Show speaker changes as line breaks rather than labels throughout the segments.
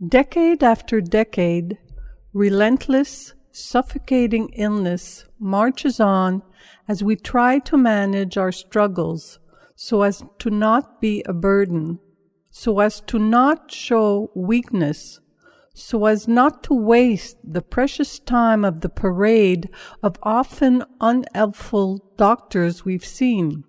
Decade after decade, relentless, suffocating illness marches on as we try to manage our struggles so as to not be a burden, so as to not show weakness, so as not to waste the precious time of the parade of often unhelpful doctors we've seen.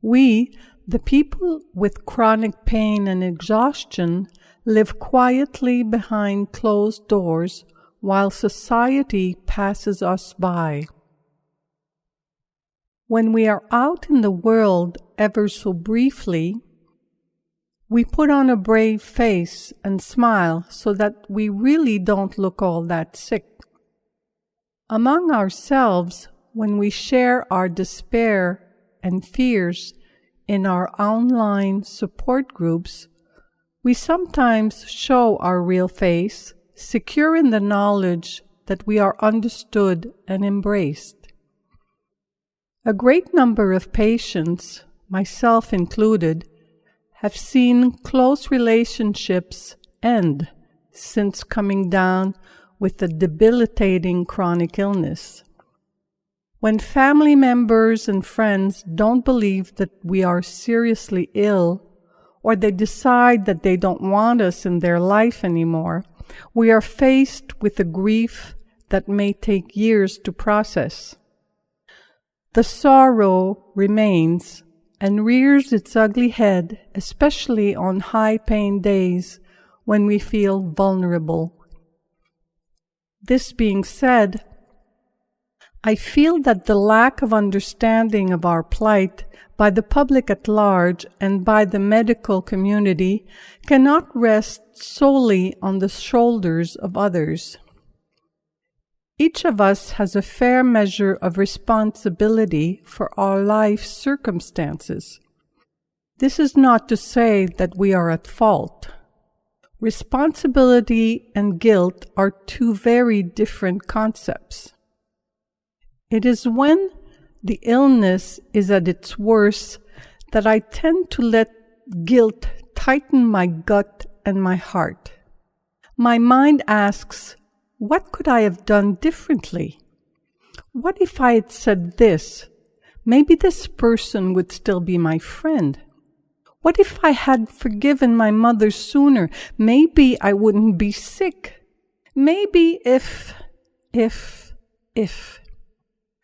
We, the people with chronic pain and exhaustion, live quietly behind closed doors while society passes us by. When we are out in the world ever so briefly, we put on a brave face and smile so that we really don't look all that sick. Among ourselves, when we share our despair and fears in our online support groups, we sometimes show our real face, secure in the knowledge that we are understood and embraced. A great number of patients, myself included, have seen close relationships end since coming down with a debilitating chronic illness. When family members and friends don't believe that we are seriously ill, or they decide that they don't want us in their life anymore, we are faced with a grief that may take years to process. The sorrow remains and rears its ugly head, especially on high-pain days when we feel vulnerable. This being said, I feel that the lack of understanding of our plight by the public at large and by the medical community cannot rest solely on the shoulders of others. Each of us has a fair measure of responsibility for our life circumstances. This is not to say that we are at fault. Responsibility and guilt are two very different concepts. It is when the illness is at its worst that I tend to let guilt tighten my gut and my heart. My mind asks, what could I have done differently? What if I had said this? Maybe this person would still be my friend. What if I had forgiven my mother sooner? Maybe I wouldn't be sick. Maybe if.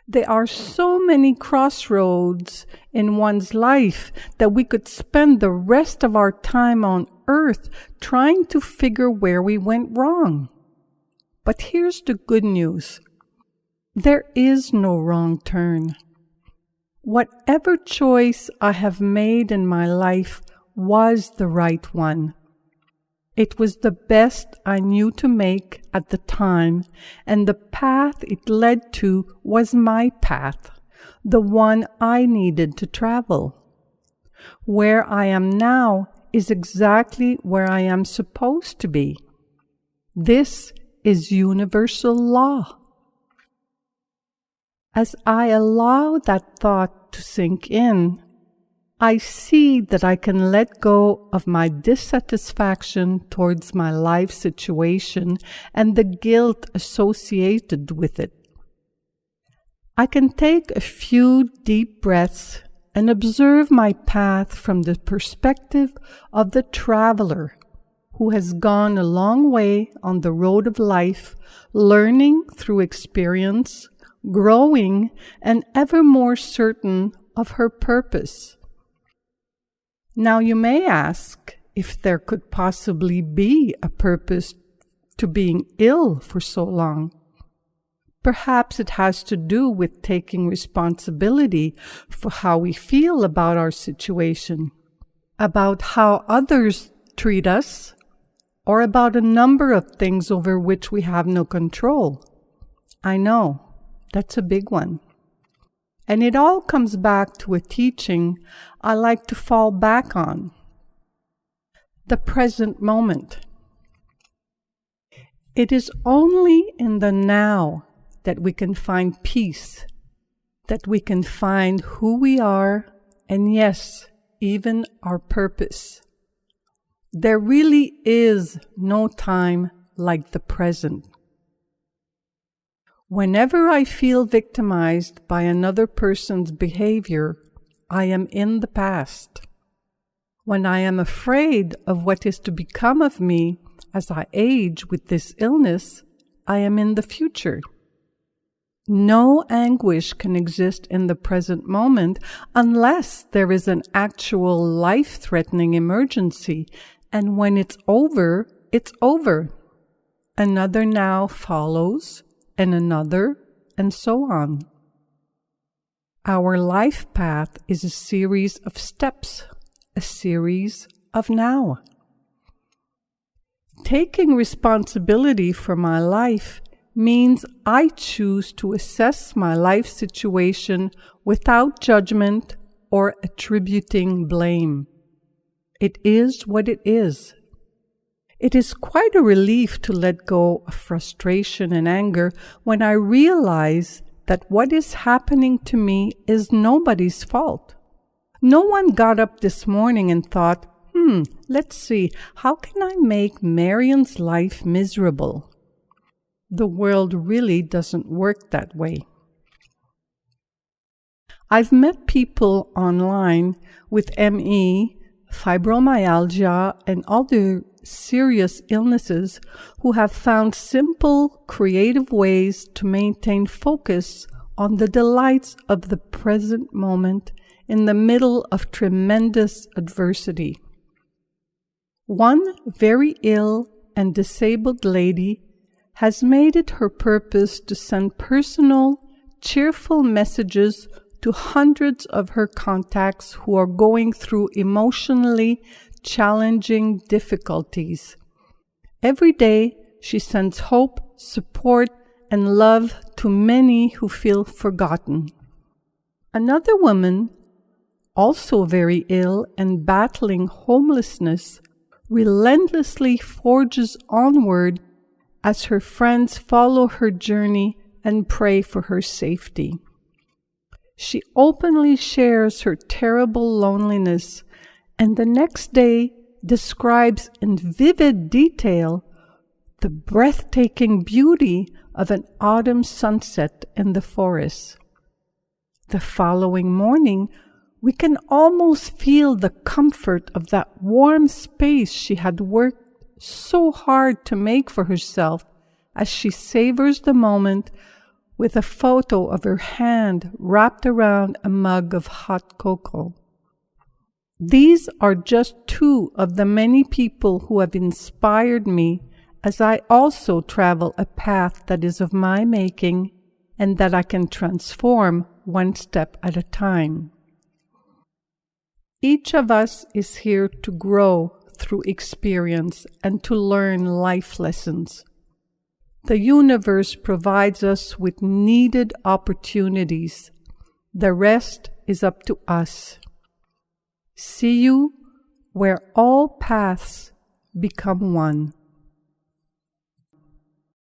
There are so many crossroads in one's life that we could spend the rest of our time on earth trying to figure where we went wrong. But here's the good news. There is no wrong turn. Whatever choice I have made in my life was the right one. It was the best I knew to make at the time, and the path it led to was my path, the one I needed to travel. Where I am now is exactly where I am supposed to be. This is universal law. As I allow that thought to sink in, I see that I can let go of my dissatisfaction towards my life situation and the guilt associated with it. I can take a few deep breaths and observe my path from the perspective of the traveler who has gone a long way on the road of life, learning through experience, growing, and ever more certain of her purpose. Now you may ask if there could possibly be a purpose to being ill for so long. Perhaps it has to do with taking responsibility for how we feel about our situation, about how others treat us, or about a number of things over which we have no control. I know, that's a big one. And it all comes back to a teaching I like to fall back on. The present moment. It is only in the now that we can find peace, that we can find who we are, and yes, even our purpose. There really is no time like the present. Whenever I feel victimized by another person's behavior, I am in the past. When I am afraid of what is to become of me as I age with this illness, I am in the future. No anguish can exist in the present moment unless there is an actual life-threatening emergency, and when it's over, it's over. Another now follows, and another, and so on. Our life path is a series of steps, a series of now. Taking responsibility for my life means I choose to assess my life situation without judgment or attributing blame. It is what it is. It is quite a relief to let go of frustration and anger when I realize that what is happening to me is nobody's fault. No one got up this morning and thought, let's see, how can I make Marion's life miserable? The world really doesn't work that way. I've met people online with ME, fibromyalgia, and other serious illnesses who have found simple, creative ways to maintain focus on the delights of the present moment in the middle of tremendous adversity. One very ill and disabled lady has made it her purpose to send personal, cheerful messages to hundreds of her contacts who are going through emotionally challenging difficulties. Every day, she sends hope, support, and love to many who feel forgotten. Another woman, also very ill and battling homelessness, relentlessly forges onward as her friends follow her journey and pray for her safety. She openly shares her terrible loneliness and the next day describes in vivid detail the breathtaking beauty of an autumn sunset in the forest. The following morning, we can almost feel the comfort of that warm space she had worked so hard to make for herself as she savors the moment with a photo of her hand wrapped around a mug of hot cocoa. These are just two of the many people who have inspired me as I also travel a path that is of my making and that I can transform one step at a time. Each of us is here to grow through experience and to learn life lessons. The universe provides us with needed opportunities. The rest is up to us. See you where all paths become one.